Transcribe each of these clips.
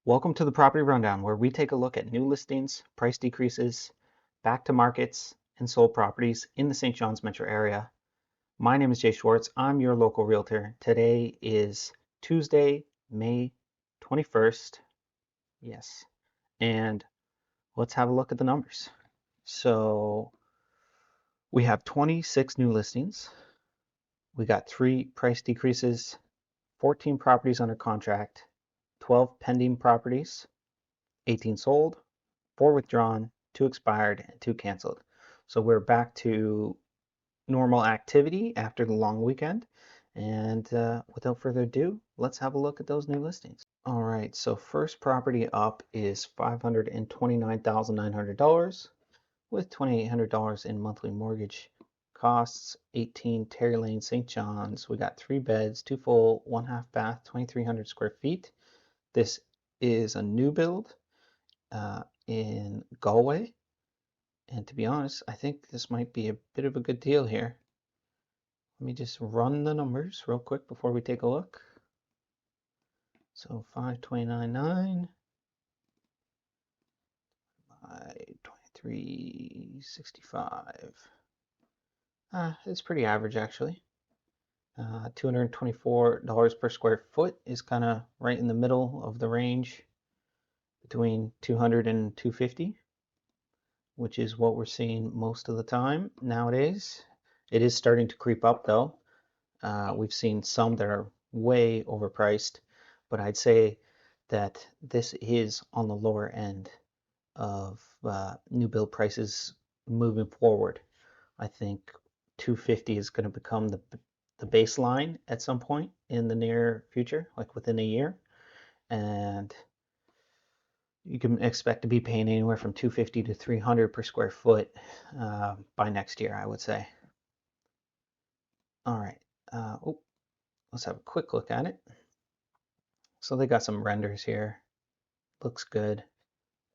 Welcome to the Property Rundown, where we take a look at new listings, price decreases, back to markets, and sold properties in the St. John's metro area. My name is Jay Schwartz. I'm your local realtor. Today is Tuesday, May 21st. Yes. And let's have a look at the numbers. So we have 26 new listings. We got 3 price decreases, 14 properties under contract, 12 pending properties, 18 sold, 4 withdrawn, 2 expired, and 2 canceled. So we're back to normal activity after the long weekend. And without further ado, let's have a look at those new listings. All right, so first property up is $529,900 with $2,800 in monthly mortgage costs. 18 Terry Lane, St. John's. We got 3 beds, 2 full, 1 half bath, 2,300 square feet. This is a new build in Galway. And to be honest, I think this might be a bit of a good deal here. Let me just run the numbers real quick before we take a look. So 529.9 by 2365. It's pretty average actually. $224 per square foot is kind of right in the middle of the range between 200 and 250, which is what we're seeing most of the time nowadays. It is starting to creep up though. We've seen some that are way overpriced, but I'd say that this is on the lower end of new build prices moving forward. I think 250 is going to become the baseline at some point in the near future, like within a year, and you can expect to be paying anywhere from 250 to 300 per square foot by next year, I would say. All right. Let's have a quick look at it. So they got some renders here. Looks good.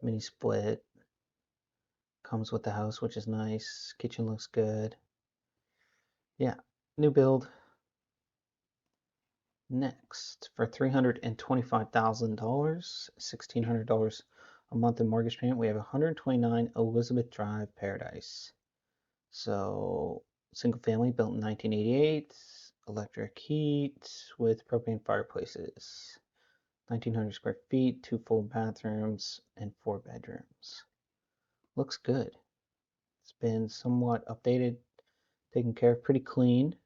Mini split. Comes with the house, which is nice. Kitchen looks good. Yeah, new build. Next, for $325,000, $1,600 a month in mortgage payment, we have 129 Elizabeth Drive, Paradise. So, single family built in 1988, electric heat with propane fireplaces. 1,900 square feet, 2 full bathrooms, and 4 bedrooms. Looks good. It's been somewhat updated, taken care of, pretty clean.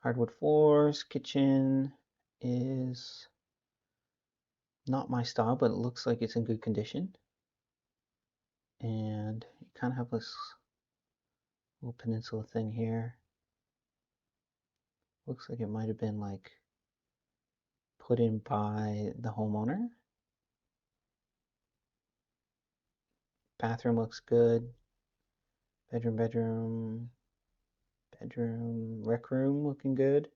Hardwood floors, kitchen is not my style, but it looks like it's in good condition. And you kind of have this little peninsula thing here. Looks like it might have been like put in by the homeowner. Bathroom looks good. Bedroom, rec room looking good.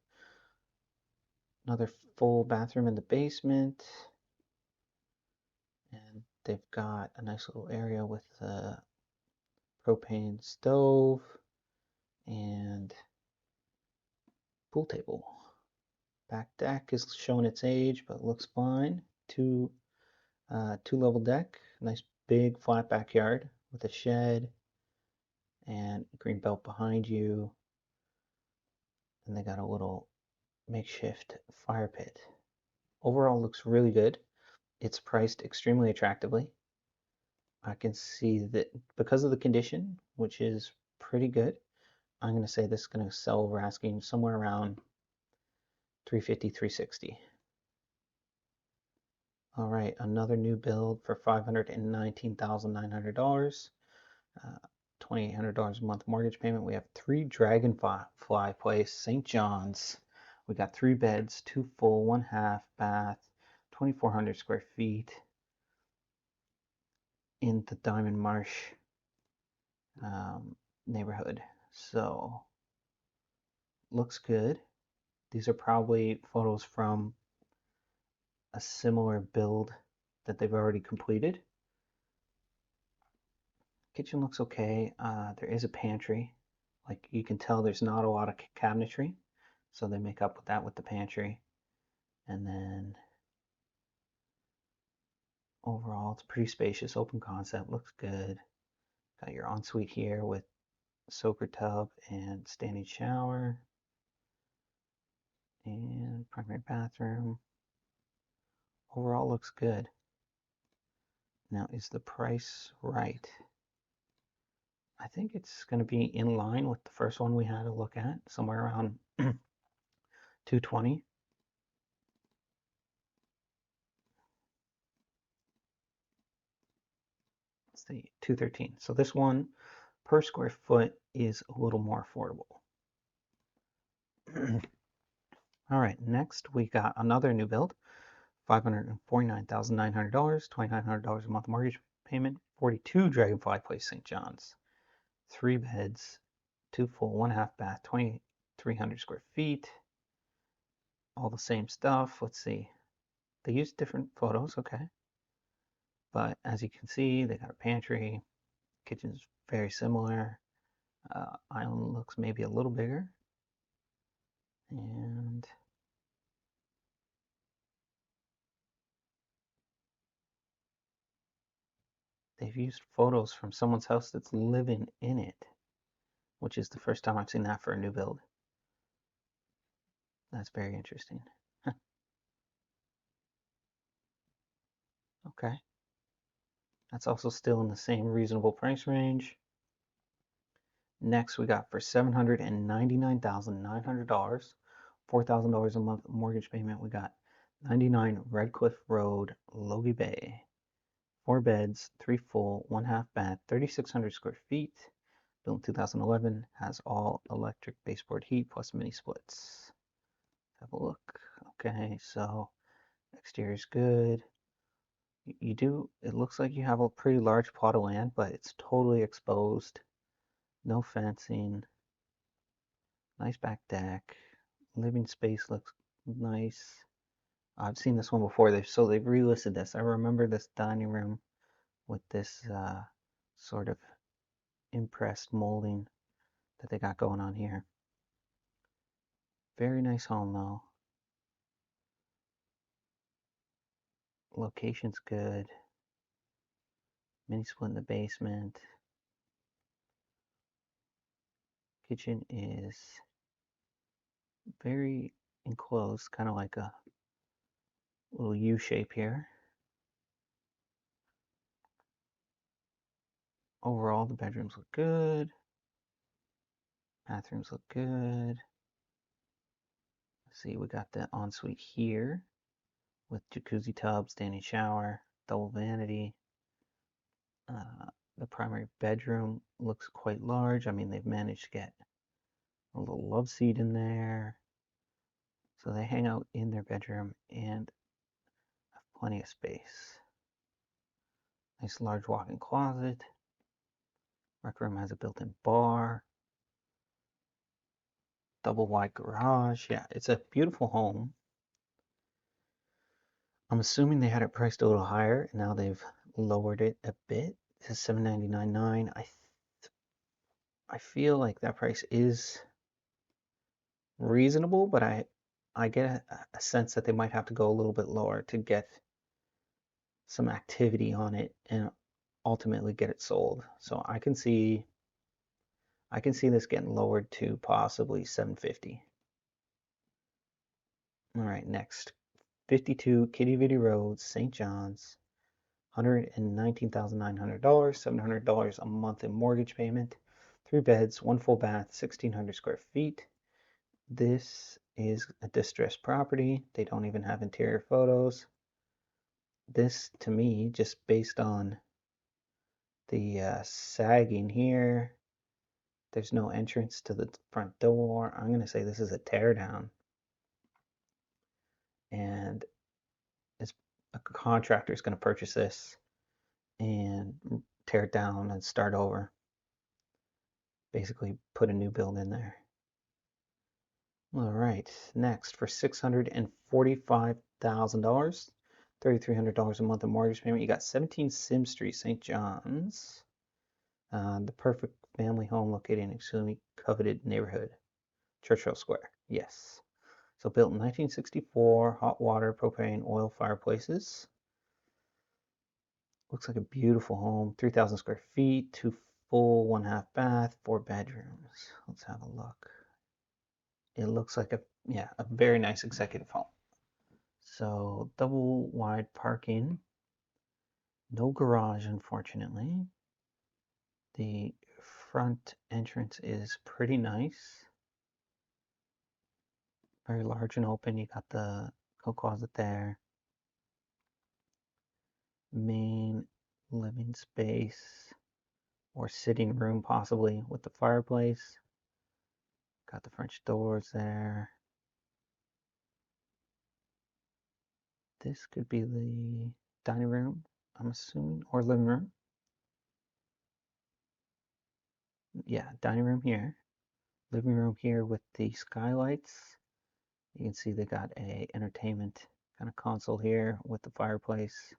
Another full bathroom in the basement. And they've got a nice little area with a propane stove and pool table. Back deck is showing its age, but looks fine. Two level deck, nice big flat backyard with a shed and green belt behind you. And they got a little makeshift fire pit. Overall looks really good. It's priced extremely attractively. I can see that because of the condition, which is pretty good, I'm going to say this is going to sell over asking somewhere around 350, 360. All right, another new build for $519,900. $2,800 a month mortgage payment. We have 3 Dragonfly Place, St. John's. We got 3 beds, 2 full, 1 half bath, 2,400 square feet in the Diamond Marsh neighborhood. So, looks good. These are probably photos from a similar build that they've already completed. Kitchen looks okay. There is a pantry. Like you can tell there's not a lot of cabinetry. So they make up with that with the pantry. And then Overall, it's pretty spacious, open concept, looks good. Got your ensuite here with soaker tub and standing shower and primary bathroom. Overall looks good. Now, is the price right? I think it's going to be in line with the first one we had to look at, somewhere around 220. Let's see, 213. So this one per square foot is a little more affordable. All right, next we got another new build, $549,900, $2,900 a month mortgage payment, 42 Dragonfly Place, St. John's. 3 beds, 2 full, 1 half bath, 2,300 square feet. All the same stuff. Let's see. They use different photos, okay. But as you can see, they got a pantry. Kitchen's very similar. Island looks maybe a little bigger. And they've used photos from someone's house that's living in it, which is the first time I've seen that for a new build. That's very interesting. Okay. That's also still in the same reasonable price range. Next, we got for $799,900, $4,000 a month mortgage payment. We got 99 Red Cliff Road, Logie Bay. 4 beds, 3 full, 1 half bath, 3,600 square feet. Built in 2011, has all electric baseboard heat plus mini splits. Have a look. Okay, so exterior is good. It looks like you have a pretty large plot of land, but it's totally exposed. No fencing. Nice back deck. Living space looks nice. I've seen this one before. They've relisted this. I remember this dining room with this sort of impressed molding that they got going on here. Very nice home though. Location's good. Mini split in the basement. Kitchen is very enclosed, kind of like a little U shape here. Overall, the bedrooms look good. Bathrooms look good. Let's see, we got the ensuite here with jacuzzi tub, standing shower, double vanity. The primary bedroom looks quite large. I mean, they've managed to get a little love seat in there. So they hang out in their bedroom and have plenty of space. Nice large walk-in closet. Rec room has a built-in bar. Double wide garage. Yeah, it's a beautiful home. I'm assuming they had it priced a little higher, and now they've lowered it a bit to $799,900. I feel like that price is reasonable, but I get a sense that they might have to go a little bit lower to get some activity on it and ultimately get it sold. So I can see this getting lowered to possibly $750,000. All right, next, 52 Kitty Vitty Road, St. John's, $119,900, $700 a month in mortgage payment, 3 beds, 1 full bath, 1,600 square feet. This is a distressed property. They don't even have interior photos. This, to me, just based on the sagging here, there's no entrance to the front door. I'm going to say this is a tear down. And a contractor is going to purchase this and tear it down and start over. Basically put a new build in there. All right, next for $645,000, $3,300 a month in mortgage payment. You got 17 Sim Street, St. John's. The perfect family home located in extremely coveted neighborhood, Churchill Square. Yes. So built in 1964, hot water, propane, oil fireplaces. Looks like a beautiful home, 3,000 square feet, 2 full, 1/2 bath, 4 bedrooms. Let's have a look. It looks like a very nice executive home. So double wide parking, no garage, unfortunately. The front entrance is pretty nice, very large and open. You got the coat closet there, main living space or sitting room possibly with the fireplace. Got the French doors there. This could be the dining room, I'm assuming, or living room. Yeah, dining room here. Living room here with the skylights. You can see they got a entertainment kind of console here with the fireplace.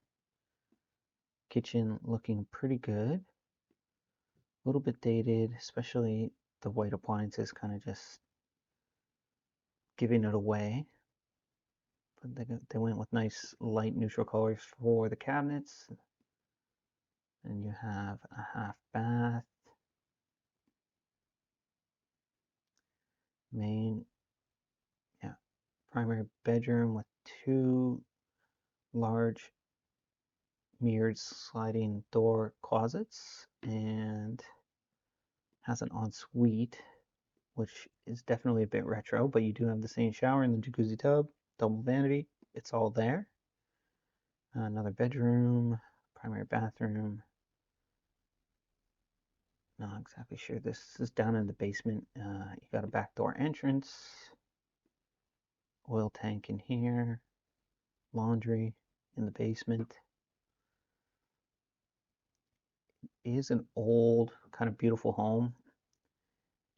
Kitchen looking pretty good. A little bit dated, especially the white appliances kind of just giving it away. But they went with nice light neutral colors for the cabinets. And you have a half bath. Main, yeah, primary bedroom with 2 large mirrored sliding door closets and has an ensuite, which is definitely a bit retro, but you do have the same shower and the jacuzzi tub, double vanity. It's all there. Another bedroom, primary bathroom. Not exactly sure. This is down in the basement. You got a back door entrance, oil tank in here, laundry in the basement. It is an old, kind of beautiful home.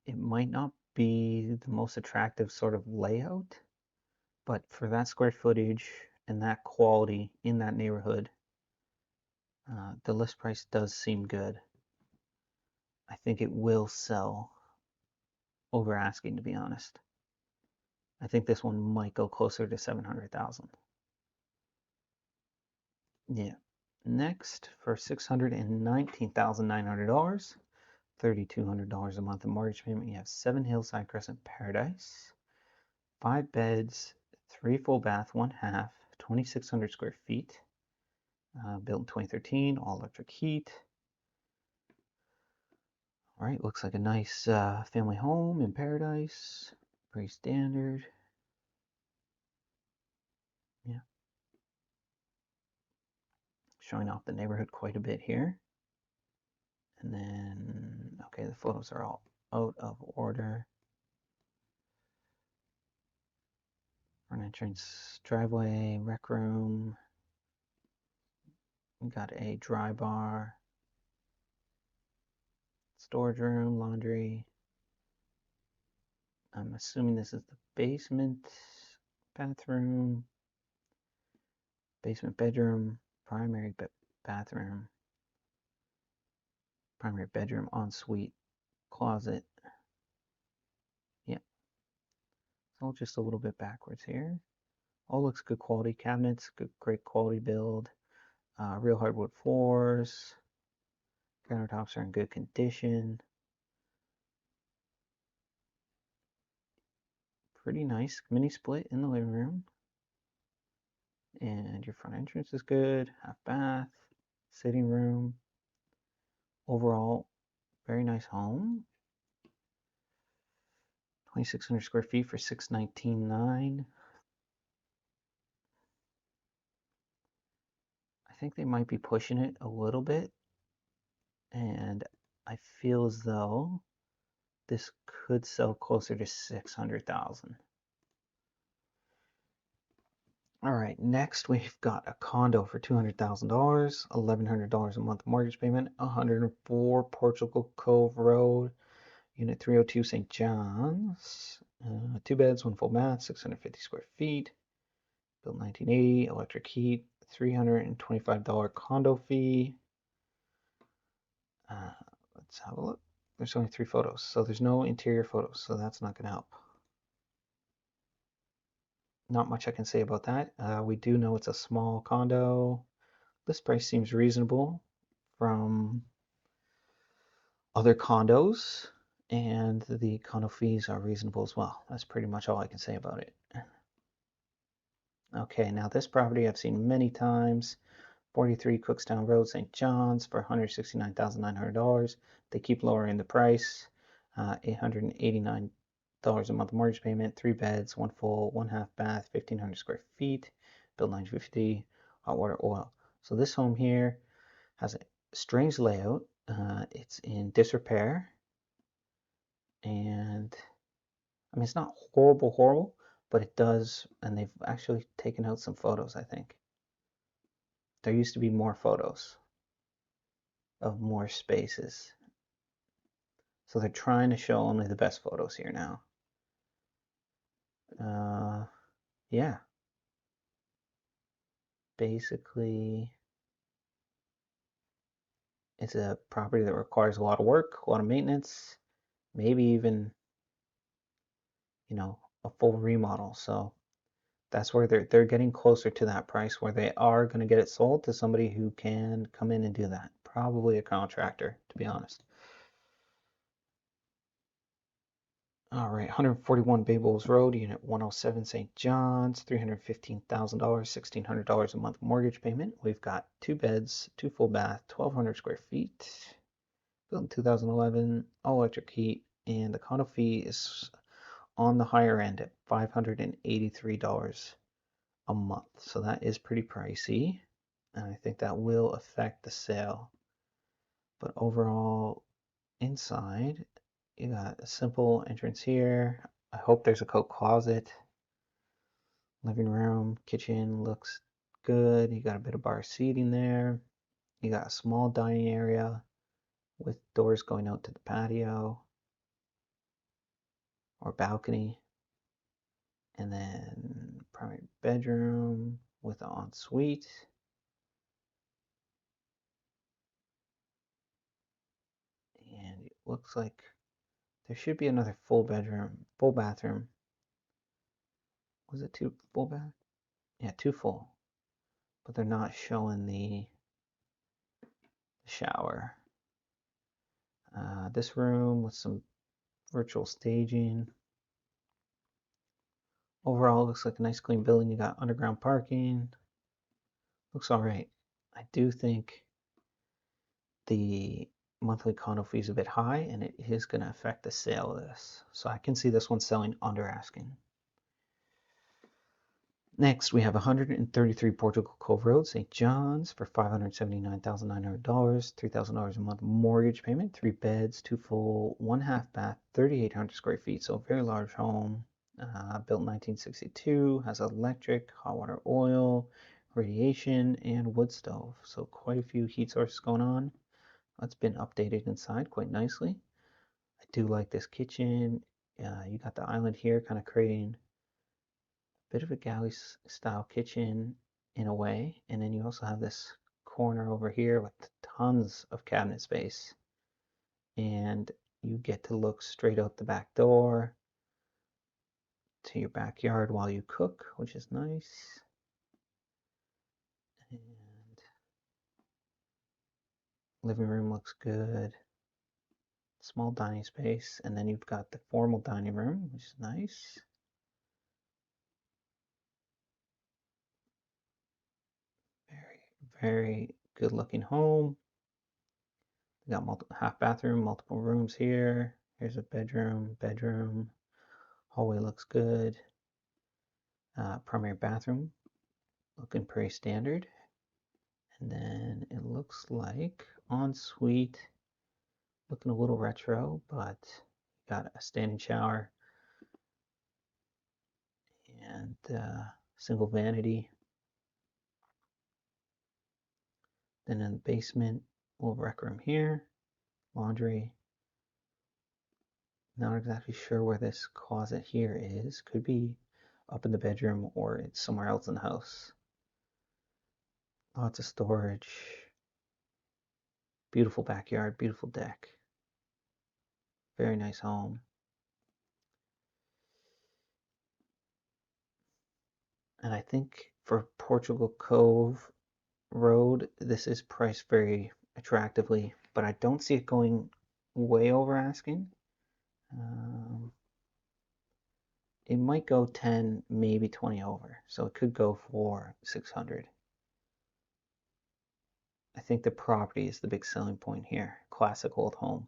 It might not be the most attractive sort of layout, but for that square footage and that quality in that neighborhood, the list price does seem good. I think it will sell over asking, to be honest. I think this one might go closer to 700,000. Yeah. Next, for $619,900, $3,200 a month in mortgage payment, you have 7 Hillside Crescent Paradise, 5 beds, 3 full bath, 1 half, 2,600 square feet, built in 2013, all electric heat. All right, looks like a nice family home in Paradise, pretty standard. Yeah, showing off the neighborhood quite a bit here. And then, okay, the photos are all out of order. Front entrance, driveway, rec room. We got a dry bar, storage room, laundry. I'm assuming this is the basement, bathroom, basement bedroom, primary bathroom, primary bedroom, ensuite, closet. Yeah, so just a little bit backwards here. All looks good quality cabinets, great quality build. Real hardwood floors. Countertops are in good condition. Pretty nice mini split in the living room. And your front entrance is good. Half bath, sitting room. Overall, very nice home. 2,600 square feet for $619,900. I think they might be pushing it a little bit, and I feel as though this could sell closer to 600,000. All right, next we've got a condo for $200,000, $1,100 a month mortgage payment, 104 Portugal Cove Road, Unit 302, St. John's. 2 beds, 1 full bath, 650 square feet. Built 1980, electric heat, $325 condo fee. Let's have a look. There's only 3 photos, so there's no interior photos, so that's not going to help. Not much I can say about that. We do know it's a small condo, This price seems reasonable from other condos, and the condo fees are reasonable as well. That's pretty much all I can say about it. Okay, now this property I've seen many times. 43 Cookstown Road, St. John's for $169,900. They keep lowering the price. $889 a month mortgage payment, 3 beds, 1 full, 1 half bath, 1,500 square feet, built 1950, hot water, oil. So this home here has a strange layout. It's in disrepair, and I mean, it's not horrible, but it does, and they've actually taken out some photos, I think. There used to be more photos of more spaces. So they're trying to show only the best photos here now. Yeah, basically it's a property that requires a lot of work, a lot of maintenance, maybe even, a full remodel. So that's where they're getting closer to that price where they are going to get it sold to somebody who can come in and do that. Probably a contractor, to be honest. All right, 141 Bay Bulls Road, Unit 107, St. John's, $315,000, $1,600 a month mortgage payment. We've got 2 beds, 2 full bath, 1,200 square feet, built in 2011, all electric heat, and the condo fee is on the higher end at $583 a month. So that is pretty pricey, and I think that will affect the sale. But overall, inside, you got a simple entrance here. I hope there's a coat closet. Living room, kitchen looks good. You got a bit of bar seating there. You got a small dining area with doors going out to the patio or balcony. And then primary bedroom with an ensuite. And it looks like there should be another full bathroom. Was it 2 full bath? Yeah, 2 full. But they're not showing the shower. This room with some virtual staging. Overall, looks like a nice clean building. You got underground parking. Looks all right. I do think the monthly condo fee is a bit high, and it is going to affect the sale of this. So I can see this one selling under asking. Next, we have 133 Portugal Cove Road, St. John's for $579,900, $3,000 a month mortgage payment, 3 beds, 2 full, 1 half bath, 3,800 square feet. So a very large home, built in 1962, has electric, hot water, oil, radiation, and wood stove. So quite a few heat sources going on. It's been updated inside quite nicely. I do like this kitchen. You got the island here kind of creating bit of a galley style kitchen in a way, and then you also have this corner over here with tons of cabinet space, and you get to look straight out the back door to your backyard while you cook, which is nice. And living room looks good. Small dining space, and then you've got the formal dining room, which is nice. Very good looking home. We got half bathroom, multiple rooms here. Here's a bedroom. Hallway looks good. Primary bathroom looking pretty standard. And then it looks like ensuite looking a little retro, but got a standing shower and single vanity. Then in the basement, little rec room here, laundry. Not exactly sure where this closet here is. Could be up in the bedroom or it's somewhere else in the house. Lots of storage. Beautiful backyard, beautiful deck. Very nice home. And I think for Portugal Cove, road. This is priced very attractively, but I don't see it going way over asking. It might go 10, maybe 20 over, so it could go for 600. I think the property is the big selling point here. Classic old home.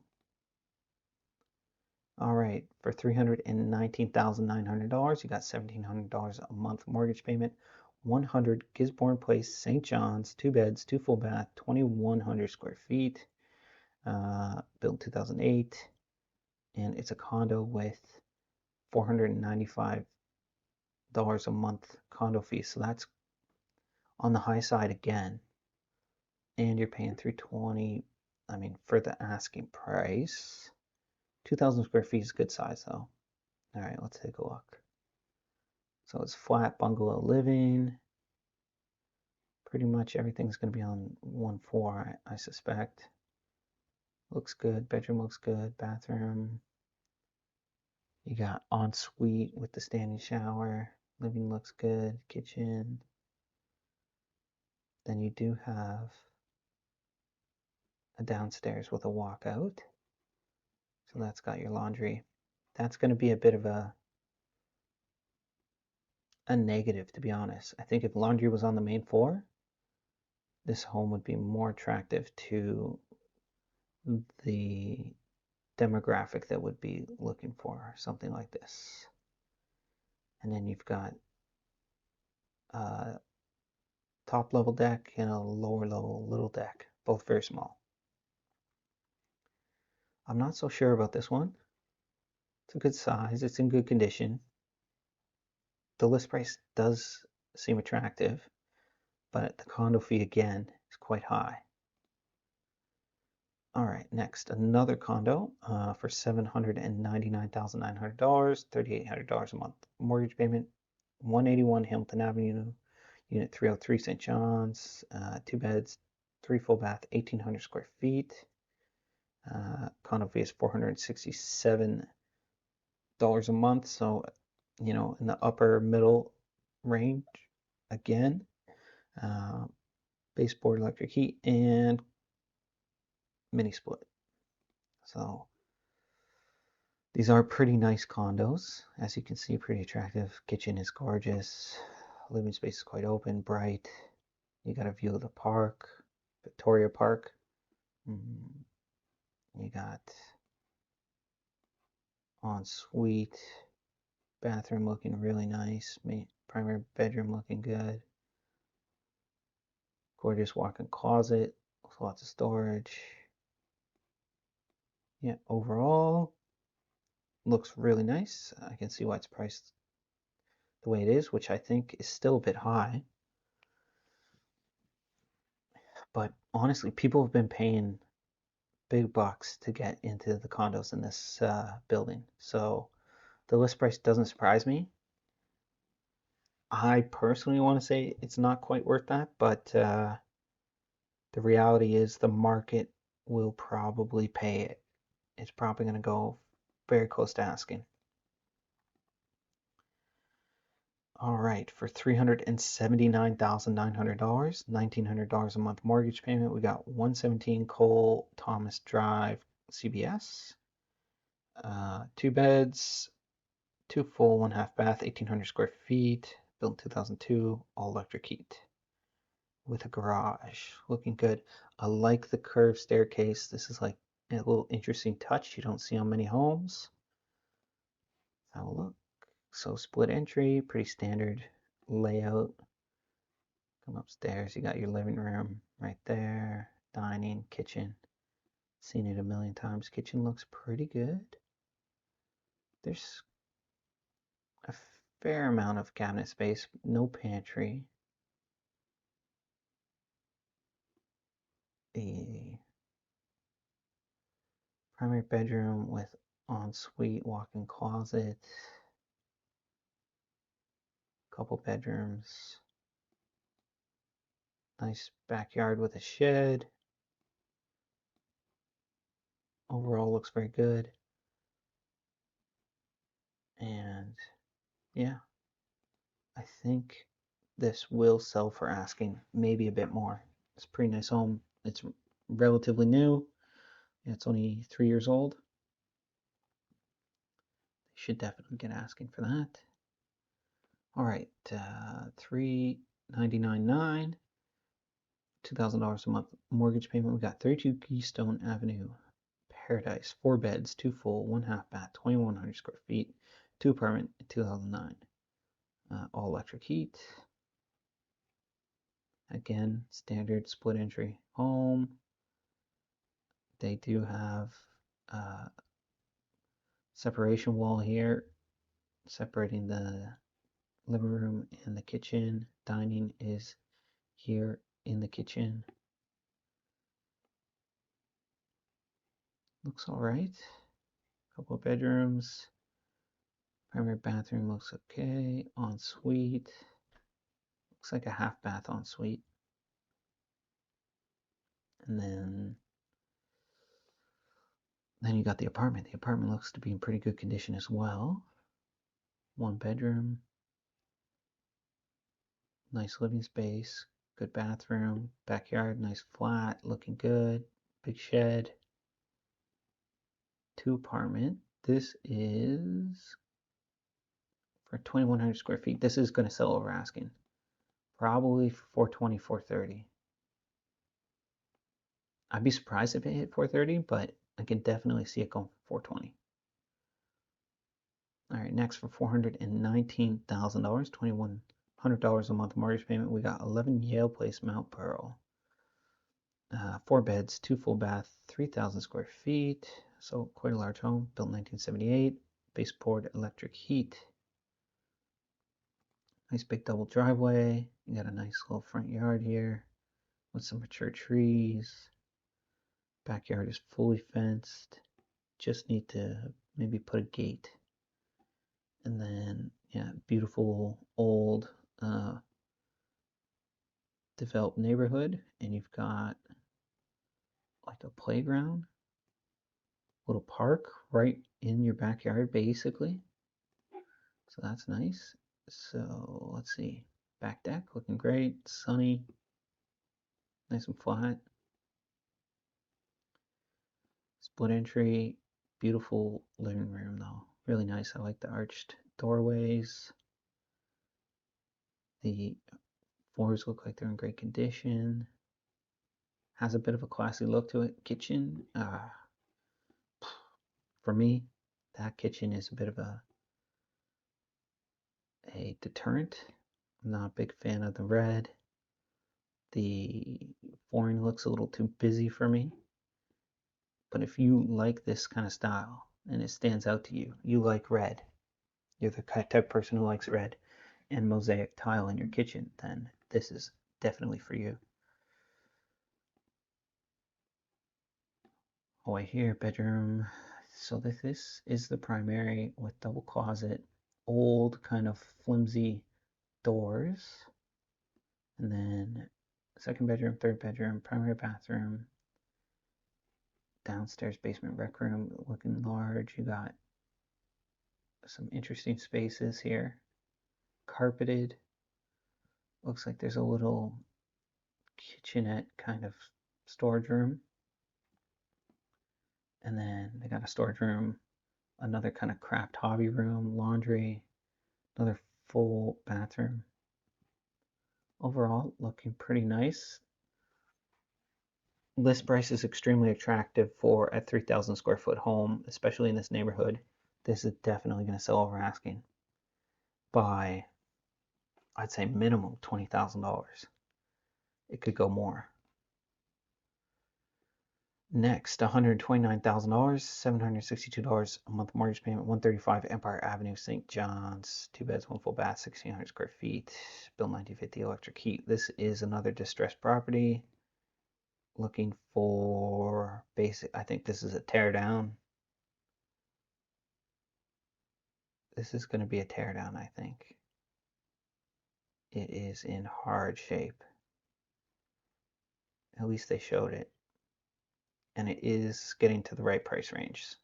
All right, for $319,900, you got $1,700 a month mortgage payment. 100 Gisborne Place, St. John's, 2 beds, 2 full bath, 2,100 square feet, built in 2008, and it's a condo with $495 a month condo fee. So that's on the high side again. And you're paying 320. I mean, for the asking price, 2,000 square feet is good size though. All right, let's take a look. So it's flat bungalow living. Pretty much everything's going to be on 1 floor, I suspect. Looks good. Bedroom looks good. Bathroom. You got ensuite with the standing shower. Living looks good. Kitchen. Then you do have a downstairs with a walkout. So that's got your laundry. That's going to be a bit of a negative, to be honest. I think if laundry was on the main floor, this home would be more attractive to the demographic that would be looking for something like this. And then you've got a top level deck and a lower level little deck, both very small. I'm not so sure about this one. It's a good size, it's in good condition. The list price does seem attractive, but the condo fee again is quite high. All right, next, another condo for $799,900, $3,800 a month mortgage payment, 181 Hamilton Avenue, Unit 303, St. John's, 2 beds, 3 full bath, 1,800 square feet. Condo fee is $467 a month, so in the upper middle range again. Baseboard electric heat and mini split. So these are pretty nice condos. As you can see, pretty attractive. Kitchen is gorgeous. Living space is quite open, bright. You got a view of the park, Victoria Park. You got ensuite, bathroom looking really nice, primary bedroom looking good. Gorgeous walk-in closet with lots of storage. Yeah, overall, looks really nice. I can see why it's priced the way it is, which I think is still a bit high. But honestly, people have been paying big bucks to get into the condos in this building. So the list price doesn't surprise me. I personally want to say it's not quite worth that, but the reality is the market will probably pay it. It's probably going to go very close to asking. All right, for $379,900, $1,900 a month mortgage payment, we got 117 Cole Thomas Drive, CBS. 2 beds, 2 full, 1 half bath, 1,800 square feet, built in 2002, all electric heat with a garage. Looking good. I like the curved staircase. This is like a little interesting touch you don't see on many homes. Have a look. So split entry, pretty standard layout. Come upstairs, you got your living room right there, dining, kitchen. Seen it a million times. Kitchen looks pretty good. There's a fair amount of cabinet space, no pantry. The primary bedroom with ensuite walk-in closet, couple bedrooms, nice backyard with a shed. Overall looks very good. And yeah, I think this will sell for asking, maybe a bit more. It's a pretty nice home. It's relatively new. It's only 3 years old. They should definitely get asking for that. All right, $399.9, $2,000 a month mortgage payment. We got 32 Keystone Avenue, Paradise, 4 beds, 2 full, 1 half bath, 2,100 square feet, 2 apartment, 2009. All electric heat. Again, standard split entry home. They do have a separation wall here, separating the living room and the kitchen. Dining is here in the kitchen. Looks all right. Couple of bedrooms. Primary bathroom looks okay. Ensuite. Looks like a half bath ensuite. And then you got the apartment. The apartment looks to be in pretty good condition as well. 1 bedroom. Nice living space. Good bathroom. Backyard, nice flat, looking good. Big shed. 2 apartment. This is for 2,100 square feet. This is going to sell over asking. Probably for 420, 430. I'd be surprised if it hit 430, but I can definitely see it going for 420. All right, next for $419,000, $2,100 a month mortgage payment, we got 11 Yale Place, Mount Pearl. 4 beds, 2 full bath, 3,000 square feet. So quite a large home, built 1978. Baseboard electric heat. Nice big double driveway. You got a nice little front yard here with some mature trees. Backyard is fully fenced. Just need to maybe put a gate. And then, yeah, beautiful old developed neighborhood. And you've got like a playground, little park right in your backyard, basically. So that's nice. So let's see. Back deck looking great, sunny, nice and flat. Split entry, beautiful living room though. Really nice. I like the arched doorways. The floors look like they're in great condition. Has a bit of a classy look to it. Kitchen, for me, that kitchen is a bit of a deterrent. I'm not a big fan of the red. The flooring looks a little too busy for me. But if you like this kind of style and it stands out to you, you like red, you're the type of person who likes red and mosaic tile in your kitchen, then this is definitely for you. Oh, right here, bedroom. So this is the primary with double closet, old kind of flimsy doors. And then second bedroom, third bedroom, primary bathroom, downstairs basement rec room looking large. You got some interesting spaces here. Carpeted. Looks like there's a little kitchenette kind of storage room. And then they got a storage room, another kind of craft hobby room, laundry, another full bathroom. Overall, looking pretty nice. List price is extremely attractive for a 3,000 square foot home, especially in this neighborhood. This is definitely going to sell over asking by, I'd say, minimum $20,000. It could go more. Next, $129,000, $762 a month mortgage payment, 135 Empire Avenue, St. John's, 2 beds, 1 full bath, 1,600 square feet, built 1950, electric heat. This is another distressed property. Looking for basic, I think this is a tear down. This is going to be a tear down, I think. It is in hard shape. At least they showed it. And it is getting to the right price range.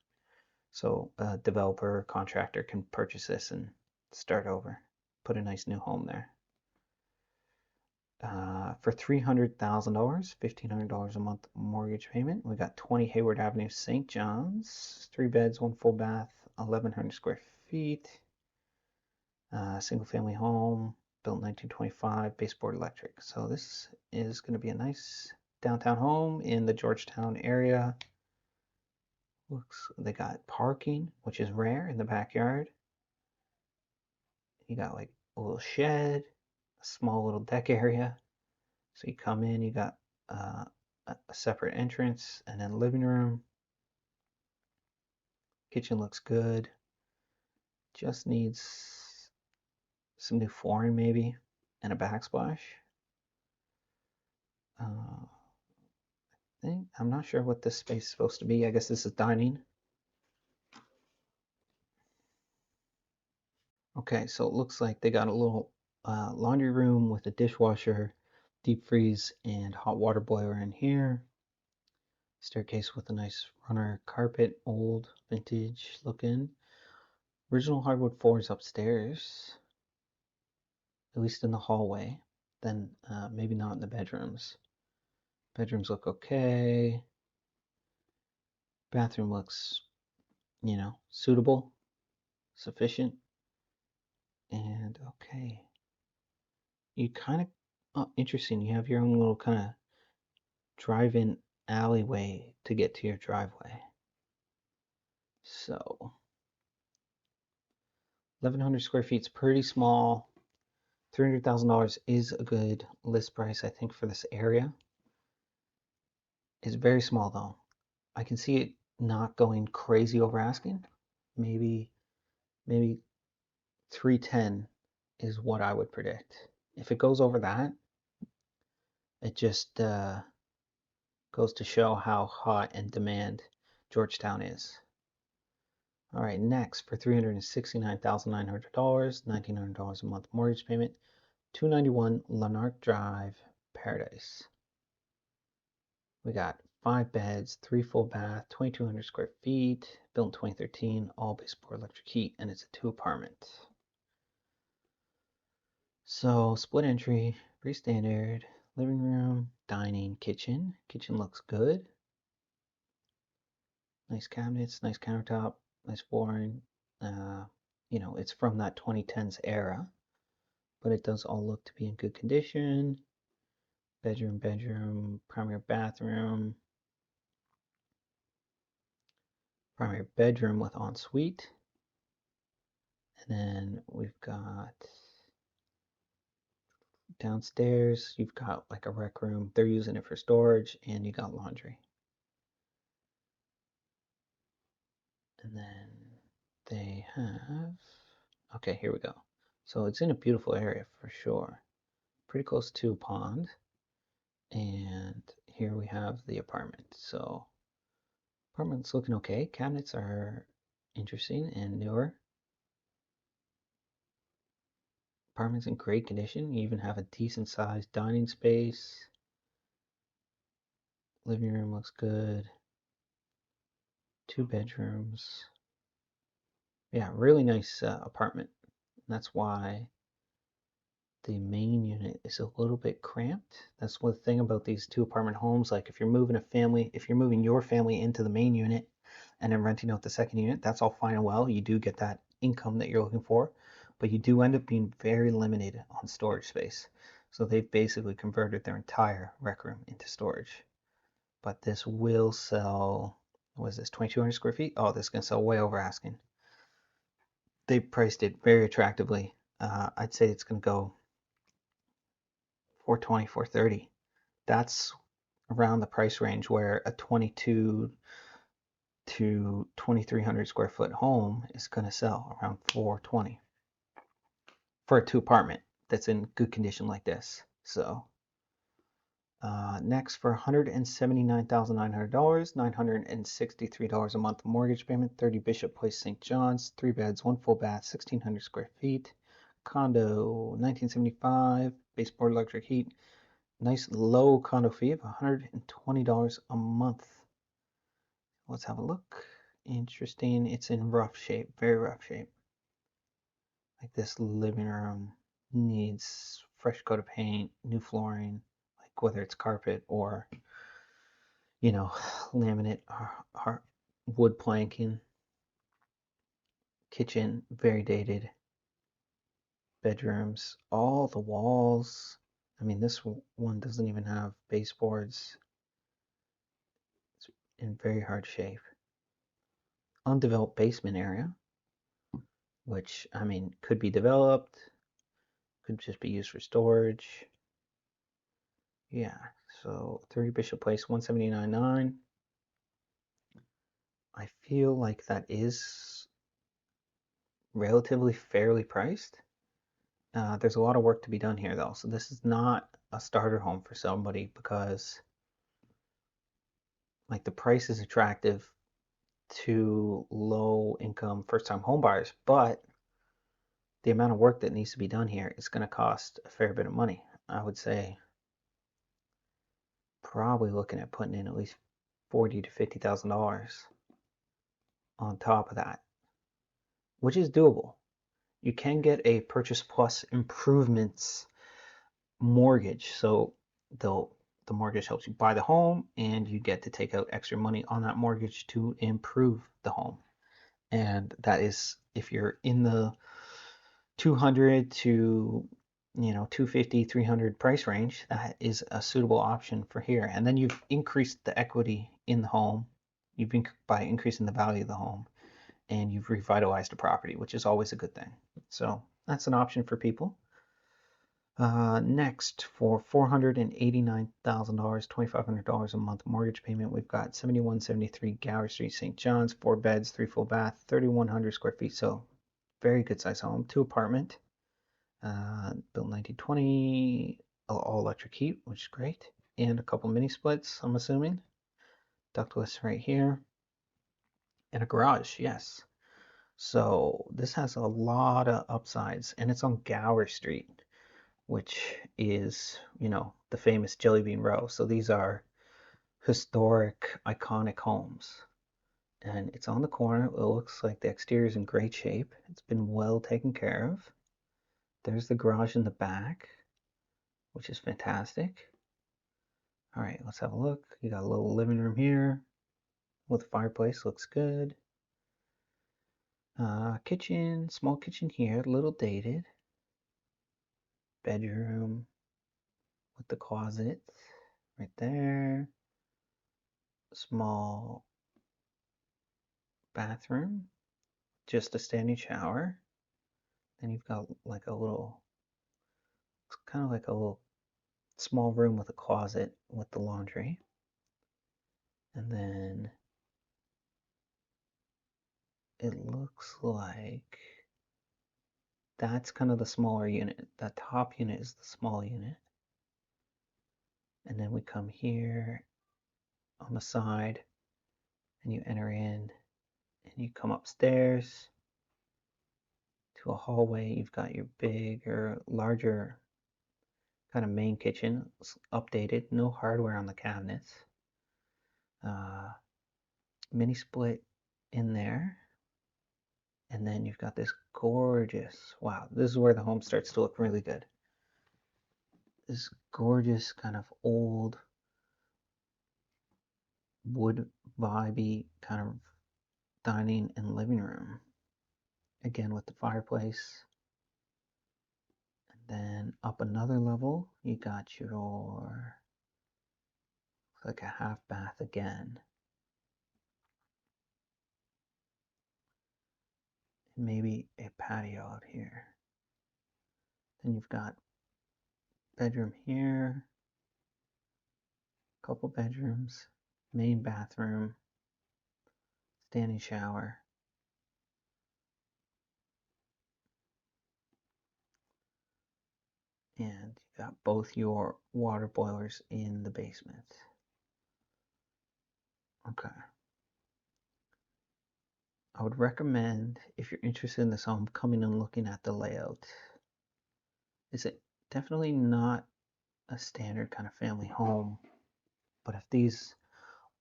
So a developer or contractor can purchase this and start over. Put a nice new home there. For $300,000, $1,500 a month mortgage payment. We got 20 Hayward Avenue, St. John's, 3 beds, 1 full bath, 1,100 square feet, single family home, built 1925, baseboard electric. So this is going to be a nice downtown home in the Georgetown area. Looks, they got parking, which is rare in the backyard. You got like a little shed, a small little deck area. So you come in, you got a separate entrance, and then living room. Kitchen looks good. Just needs some new flooring maybe, and a backsplash. I'm not sure what this space is supposed to be. I guess this is dining. Okay, so it looks like they got a little laundry room with a dishwasher, deep freeze, and hot water boiler in here. Staircase with a nice runner carpet, old vintage looking. Original hardwood floors upstairs, at least in the hallway. Then maybe not in the bedrooms. Bedrooms look okay. Bathroom looks, suitable, sufficient, and okay. You kind of, interesting. You have your own little kind of drive-in alleyway to get to your driveway. So 1,100 square feet is pretty small. $300,000 is a good list price, I think, for this area. It's very small though. I can see it not going crazy over asking. Maybe 310 is what I would predict. If it goes over that, it just goes to show how hot and demand Georgetown is. All right, next for $369,900, $1,900 a month mortgage payment, 291 Lanark Drive, Paradise. We got 5 beds, 3 full bath, 2,200 square feet, built in 2013, all baseboard electric heat, and it's a 2 apartment. So split entry, pretty standard, living room, dining, kitchen. Kitchen looks good. Nice cabinets, nice countertop, nice flooring. It's from that 2010s era, but it does all look to be in good condition. Bedroom, primary bathroom, primary bedroom with ensuite. And then we've got downstairs, you've got like a rec room. They're using it for storage, and you got laundry. And then they have, okay, here we go. So it's in a beautiful area for sure. Pretty close to a pond. And here we have the apartment. So apartment's looking okay. Cabinets are interesting and newer. Apartment's in great condition. You even have a decent sized dining space. Living room looks good. 2 bedrooms. Yeah, really nice apartment. That's why the main unit is a little bit cramped. That's one thing about these 2 apartment homes. Like if you're moving your family into the main unit and then renting out the second unit, that's all fine and well. You do get that income that you're looking for, but you do end up being very limited on storage space. So they've basically converted their entire rec room into storage. But this will sell, what is this, 2,200 square feet? Oh, this is going to sell way over asking. They priced it very attractively. I'd say it's going to go 420, 430. That's around the price range where a 22 to 2,300 square foot home is going to sell around 420 for a 2 apartment that's in good condition like this. So next for $179,900, $963 a month mortgage payment, 30 Bishop Place, St. John's, 3 beds, 1 full bath, 1,600 square feet, condo, 1975, baseboard electric heat, nice low condo fee of $120 a month. Let's have a look. Interesting. It's in rough shape, very rough shape. Like this living room needs fresh coat of paint, new flooring, like whether it's carpet or, you know, laminate or wood planking. Kitchen, very dated. Bedrooms, all the walls. I mean, this one doesn't even have baseboards. It's in very hard shape. Undeveloped basement area, which, I mean, could be developed, could just be used for storage. Yeah, so 30 Bishop Place, 179.9. I feel like that is relatively fairly priced. There's a lot of work to be done here, though, so this is not a starter home for somebody because, like, the price is attractive to low income first time home buyers, but the amount of work that needs to be done here is going to cost a fair bit of money. I would say probably looking at putting in at least $40,000 to $50,000 on top of that, which is doable. You can get a purchase plus improvements mortgage. So the mortgage helps you buy the home and you get to take out extra money on that mortgage to improve the home. And that is if you're in the 200 to 250, 300 price range, that is a suitable option for here. And then you've increased the equity in the home. By increasing the value of the home, and you've revitalized the property, which is always a good thing. So that's an option for people. Next, for $489,000, $2,500 a month mortgage payment, we've got 7173 Gower Street, St. John's, 4 beds, 3 full bath, 3,100 square feet. So very good size home, 2 apartment, built 1920, all electric heat, which is great, and a couple mini splits, I'm assuming. Ductless right here, and a garage, yes. So this has a lot of upsides, and it's on Gower Street, which is, the famous Jelly Bean Row. So these are historic, iconic homes. And it's on the corner. It looks like the exterior is in great shape. It's been well taken care of. There's the garage in the back, which is fantastic. All right, let's have a look. You got a little living room here with a fireplace. Looks good. Kitchen, small kitchen here, a little dated. Bedroom with the closet right there. Small bathroom, just a standing shower. Then you've got like a little, it's kind of like a little small room with a closet with the laundry. And then it looks like that's kind of the smaller unit. That top unit is the small unit. And then we come here on the side and you enter in and you come upstairs to a hallway. You've got your bigger, larger kind of main kitchen. It's updated, no hardware on the cabinets. Mini split in there. And then you've got this gorgeous, wow, this is where the home starts to look really good. This gorgeous kind of old wood vibey kind of dining and living room. Again with the fireplace. And then up another level, you got your, like a half bath again. And maybe a patio out here. Then you've got bedroom here, couple bedrooms, main bathroom, standing shower. And you got both your water boilers in the basement. Okay. I would recommend, if you're interested in this home, coming and looking at the layout. Is it definitely not a standard kind of family home, but if these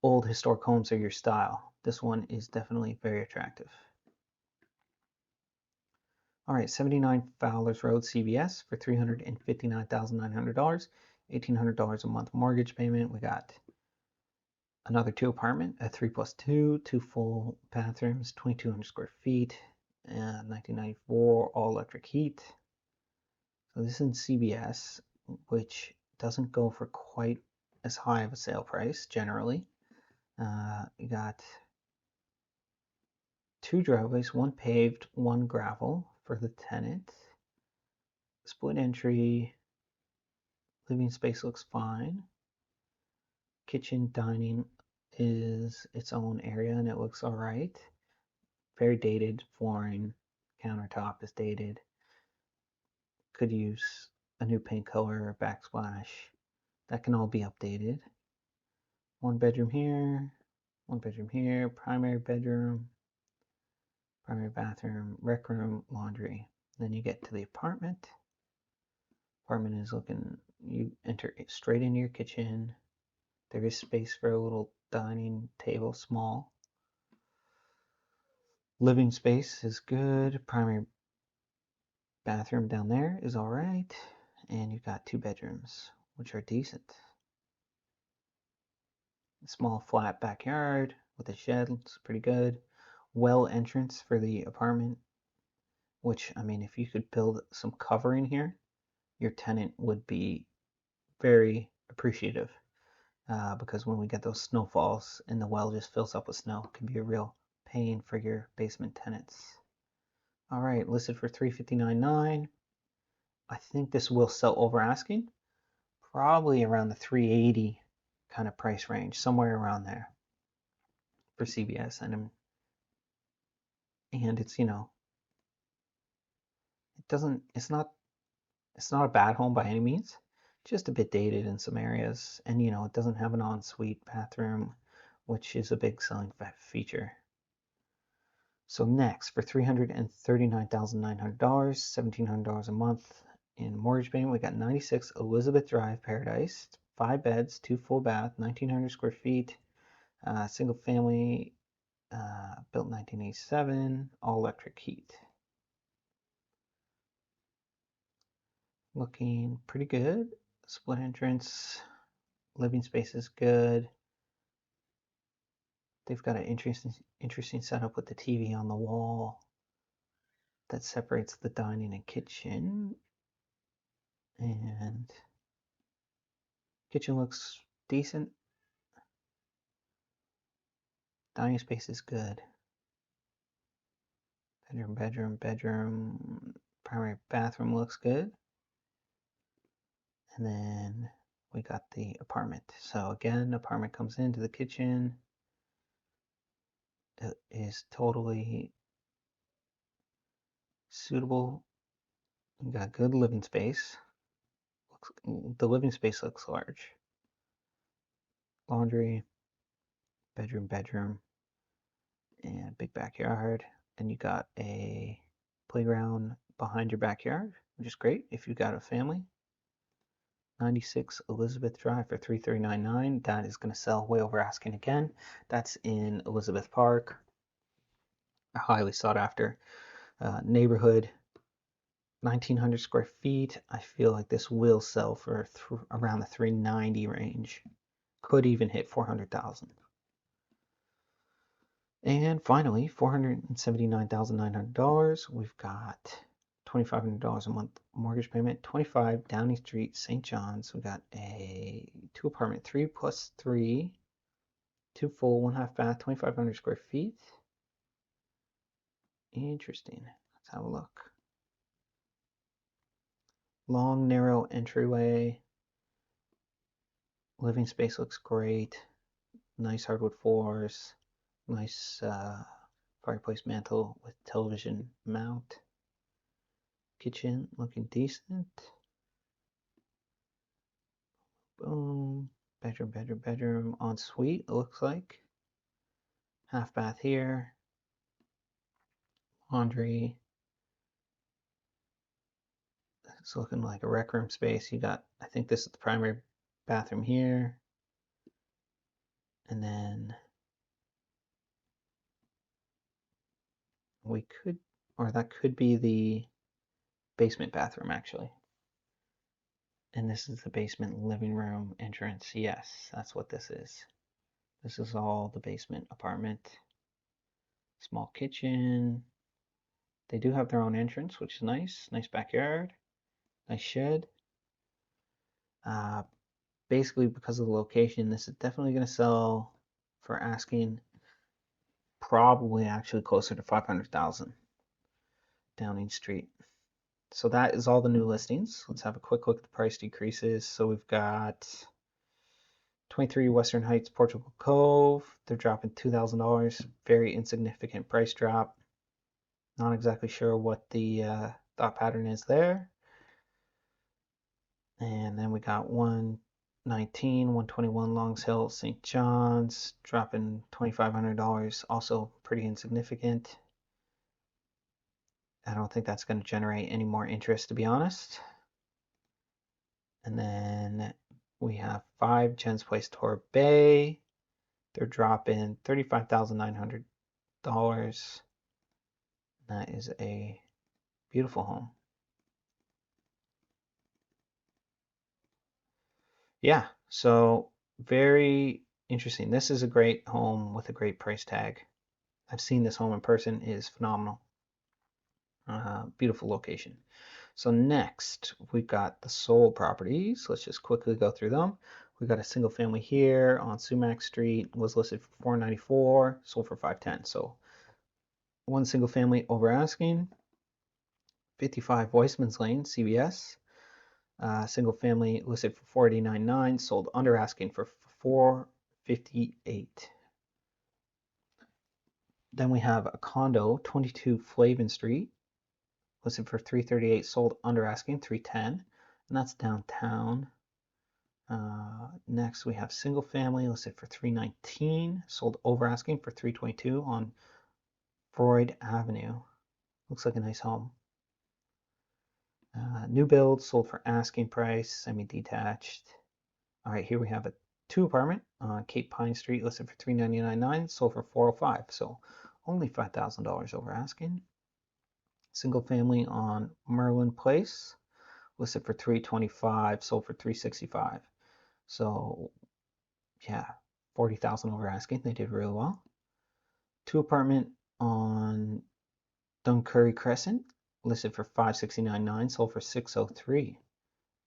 old historic homes are your style, this one is definitely very attractive. All right, 79 Fowlers Road, CVS for $359,900, $1,800 a month mortgage payment. We got another two apartment, a 3+2, two full bathrooms, 2,200 square feet, 1994 all electric heat. So this is in CVS, which doesn't go for quite as high of a sale price generally. You got two driveways, one paved, one gravel for the tenant. Split entry, living space looks fine. Kitchen dining is its own area and it looks all right. Very dated flooring, countertop is dated. Could use a new paint color or backsplash. That can all be updated. One bedroom here, primary bedroom, primary bathroom, rec room, laundry. Then you get to the apartment. Apartment is looking, you enter straight into your kitchen. There is space for a little dining table, small. Living space is good. Primary bathroom down there is all right. And you've got two bedrooms, which are decent. A small flat backyard with a shed, looks pretty good. Well entrance for the apartment, which, I mean, if you could build some covering here, your tenant would be very appreciative. Because when we get those snowfalls and the well just fills up with snow, it can be a real pain for your basement tenants. All right, listed for $359,900. I think this will sell over asking, probably around the 380 kind of price range, somewhere around there for CVS. And it's, you know, it's not a bad home by any means, just a bit dated in some areas. And, you know, it doesn't have an ensuite bathroom, which is a big selling feature. So next, for $339,900, $1,700 a month in mortgage payment, we got 96 Elizabeth Drive, Paradise, 5 beds, 2 full bath, 1,900 square feet, single family, built 1987, all electric heat. Looking pretty good. Split entrance, living space is good. They've got an interesting setup with the TV on the wall that separates the dining and kitchen. And kitchen looks decent. Dining space is good. Bedroom. Primary bathroom looks good. And then we got the apartment. So again, apartment comes into the kitchen. It is totally suitable. You got good living space. The living space looks large. Laundry, bedroom, and big backyard. And you got a playground behind your backyard, which is great if you got a family. 96 Elizabeth Drive for $339,900. That is going to sell way over asking again. That's in Elizabeth Park, a highly sought after neighborhood. 1,900 square feet. I feel like this will sell for around the 390 range. Could even hit 400,000. And finally, $479,900. We've got $2,500 a month mortgage payment. 25 Downing Street, St. John's. We got a 2 apartment, 3+3, 2 full, 1 half bath, 2,500 square feet. Interesting. Let's have a look. Long, narrow entryway. Living space looks great. Nice hardwood floors. Nice fireplace mantle with television mount. Kitchen looking decent. Boom. Bedroom. Ensuite, it looks like. Half bath here. Laundry. It's looking like a rec room space. You got, I think this is the primary bathroom here. And then we could, or that could be the basement bathroom actually. And this is the basement living room entrance. Yes, that's what this is. This is all the basement apartment. Small kitchen. They do have their own entrance, which is nice. Nice backyard. Nice shed. Basically, because of the location, this is definitely going to sell for asking probably actually closer to 500,000 Downing Street. So that is all the new listings. Let's have a quick look at the price decreases. So we've got 23 Western Heights, Portugal Cove. They're dropping $2,000. Very insignificant price drop. Not exactly sure what the thought pattern is there. And then we got 119, 121 Longs Hill, St. John's, dropping $2,500. Also pretty insignificant. I don't think that's going to generate any more interest, to be honest. And then we have 5 Jens Place Tor Bay. They're dropping $35,900. That is a beautiful home. Yeah, so very interesting. This is a great home with a great price tag. I've seen this home in person. It is phenomenal. Beautiful location. So next, we've got the sold properties. Let's just quickly go through them. We got a single family here on Sumac Street, was listed for $494, sold for $510. So one single family over asking. 55 Weissman's Lane, CBS. Single family listed for $489.9, sold under asking for $458. Then we have a condo, 22 Flavin Street, listed for $338, sold under asking $310, and that's downtown. Next we have single family listed for $319, sold over asking for $322 on Freud Avenue. Looks like a nice home. New build sold for asking price, semi-detached. All right, here we have a 2 apartment on Cape Pine Street, listed for $399.9, sold for $405, so only $5,000 over asking. Single family on Merlin Place, listed for $325, sold for $365. So yeah, 40,000 over asking. They did really well. 2 apartment on Duncurry Crescent, listed for $569.9, sold for $603.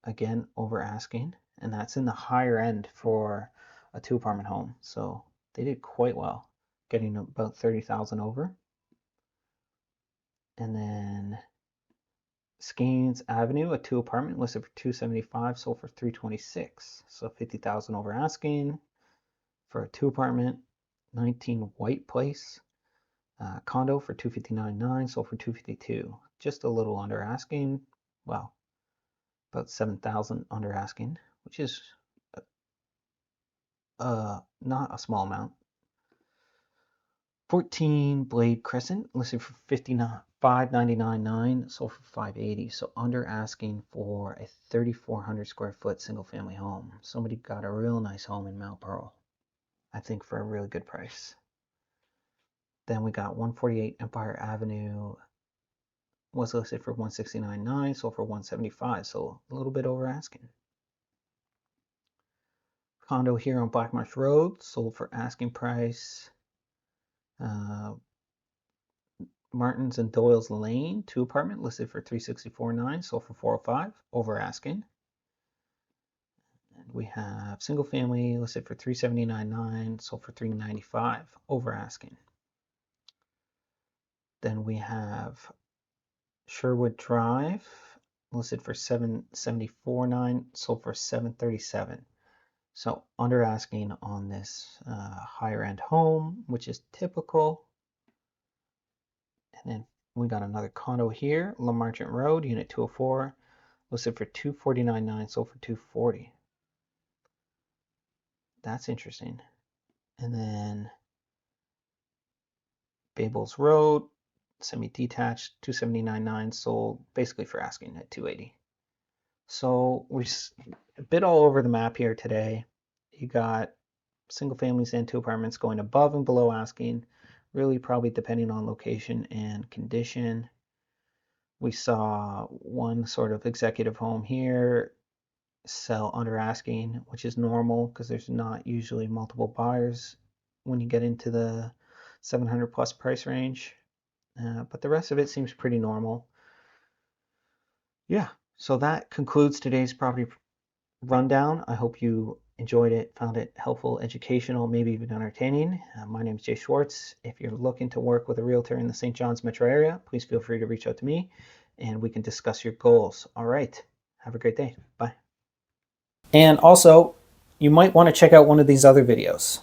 Again, over asking, and that's in the higher end for a 2 apartment home. So they did quite well, getting about 30,000 over. And then Skeens Avenue, a 2 apartment, listed for $275, sold for $326. So 50,000 over asking for a 2 apartment. 19 White Place, condo for $259.9, sold for $252. Just a little under asking. Well, about 7,000 under asking, which is not a small amount. 14 Blade Crescent, listed for $599.9, sold for $580. So under asking for a 3,400 square foot single family home. Somebody got a real nice home in Mount Pearl, I think, for a really good price. Then we got 148 Empire Avenue, was listed for $169.9, sold for $175. So a little bit over asking. Condo here on Black Marsh Road, sold for asking price. Martins and Doyle's Lane, 2 apartment, listed for $364.9, sold for $405, over asking. And we have single family listed for $379.9, sold for $395, over asking. Then we have Sherwood Drive, listed for $774.9, sold for $737. So under asking on this higher end home, which is typical. And then we got another condo here, La Marchant Road, Unit 204, listed for $249.9, sold for $240. That's interesting. And then Babels Road, semi-detached, $279.9, sold basically for asking at $280. So we're a bit all over the map here today. You got single families and 2 apartments going above and below asking, really probably depending on location and condition. We saw one sort of executive home here sell under asking, which is normal because there's not usually multiple buyers when you get into the 700 plus price range. But the rest of it seems pretty normal. Yeah, so that concludes today's property rundown. I hope you enjoyed it, found it helpful, educational, maybe even entertaining. My name is Jay Schwartz. If you're looking to work with a realtor in the St. John's metro area, please feel free to reach out to me and we can discuss your goals. All right, have a great day. Bye. And also, you might want to check out one of these other videos.